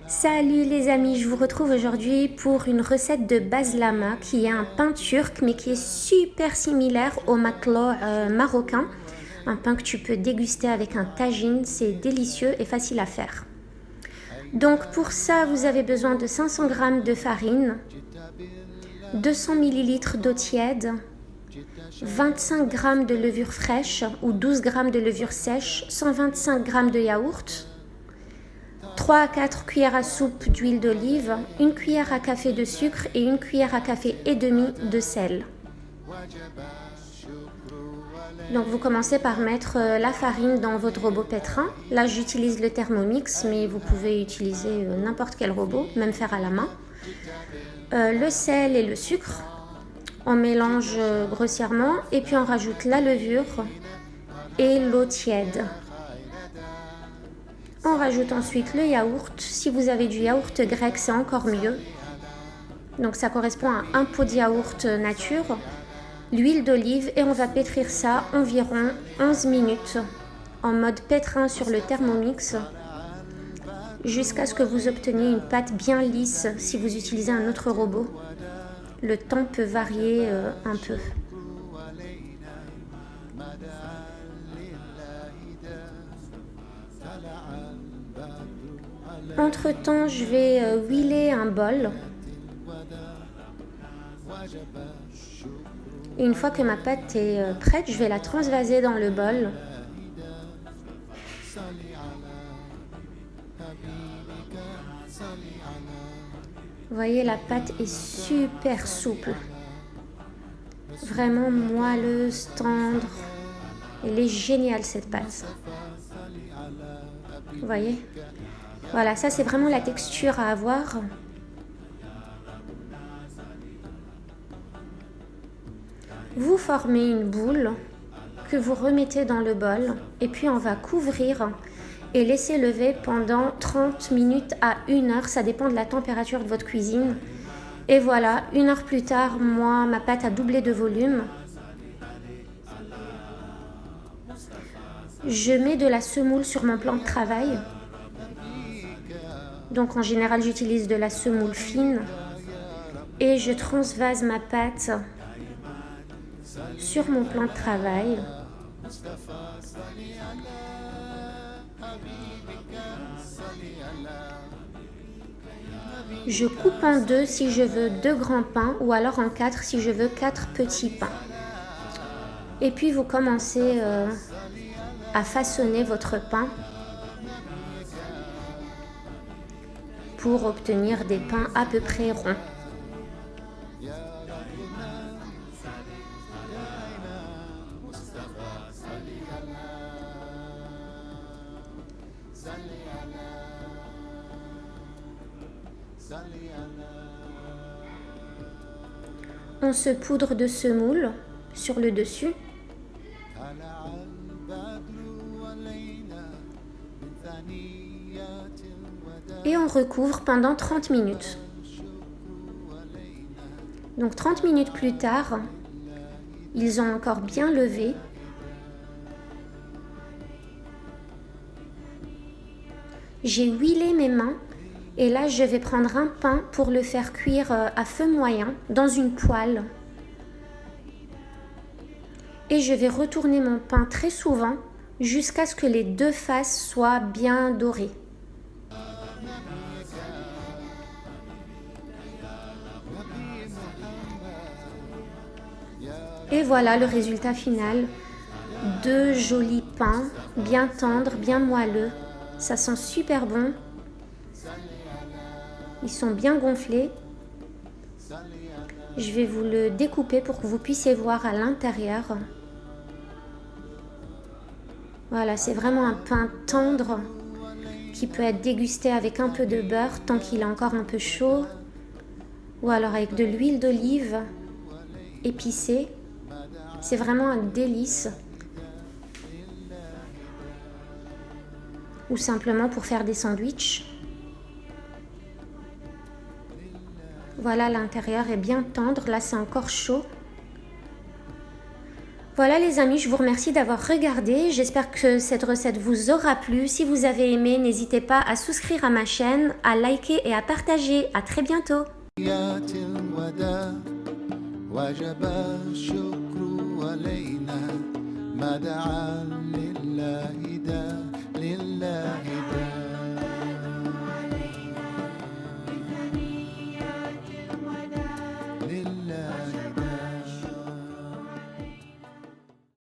Salut les amis, je vous retrouve aujourd'hui pour une recette de baslama qui est un pain turc mais qui est super similaire au maklo marocain. Un pain que tu peux déguster avec un tagine, c'est délicieux et facile à faire. Donc pour ça, vous avez besoin de 500 g de farine, 200 ml d'eau tiède, 25 g de levure fraîche ou 12 g de levure sèche, 125 g de yaourt, 3 à 4 cuillères à soupe d'huile d'olive, 1 cuillère à café de sucre et 1 cuillère à café et demi de sel. Donc vous commencez par mettre la farine dans votre robot pétrin. Là j'utilise le Thermomix, mais vous pouvez utiliser n'importe quel robot, même faire à la main. Le sel et le sucre. On mélange grossièrement et puis on rajoute la levure et l'eau tiède. On rajoute ensuite le yaourt. Si vous avez du yaourt grec, c'est encore mieux. Donc ça correspond à un pot de yaourt nature. L'huile d'olive et on va pétrir ça environ 11 minutes en mode pétrin sur le Thermomix jusqu'à ce que vous obteniez une pâte bien lisse si vous utilisez un autre robot. Le temps peut varier un peu. Entre-temps, je vais huiler un bol. Et une fois que ma pâte est prête, je vais la transvaser dans le bol. Vous voyez, la pâte est super souple. Vraiment moelleuse, tendre. Elle est géniale cette pâte. Vous voyez? Voilà, ça c'est vraiment la texture à avoir. Vous formez une boule que vous remettez dans le bol et puis on va couvrir et laisser lever pendant 30 minutes à 1 heure. Ça dépend de la température de votre cuisine. Et voilà, 1 heure plus tard, moi, ma pâte a doublé de volume. Je mets de la semoule sur mon plan de travail. Donc en général, j'utilise de la semoule fine. Et je transvase ma pâte sur mon plan de travail. Je coupe en deux si je veux 2 grands pains ou alors en 4 si je veux 4 petits pains. Et puis vous commencez à façonner votre pain pour obtenir des pains à peu près ronds. On se poudre de semoule sur le dessus. Et on recouvre pendant 30 minutes. Donc 30 minutes plus tard, ils ont encore bien levé. J'ai huilé mes mains et là je vais prendre un pain pour le faire cuire à feu moyen dans une poêle. Et je vais retourner mon pain très souvent jusqu'à ce que les deux faces soient bien dorées. Et voilà le résultat final. 2 jolis pains, bien tendres, bien moelleux. Ça sent super bon. Ils sont bien gonflés. Je vais vous le découper pour que vous puissiez voir à l'intérieur. Voilà, c'est vraiment un pain tendre qui peut être dégusté avec un peu de beurre tant qu'il est encore un peu chaud. Ou alors avec de l'huile d'olive épicée. C'est vraiment un délice. Ou simplement pour faire des sandwichs. Voilà, l'intérieur est bien tendre. Là, c'est encore chaud. Voilà les amis, je vous remercie d'avoir regardé. J'espère que cette recette vous aura plu. Si vous avez aimé, n'hésitez pas à souscrire à ma chaîne, à liker et à partager. À très bientôt. وجب الشكر علينا ما دعا لله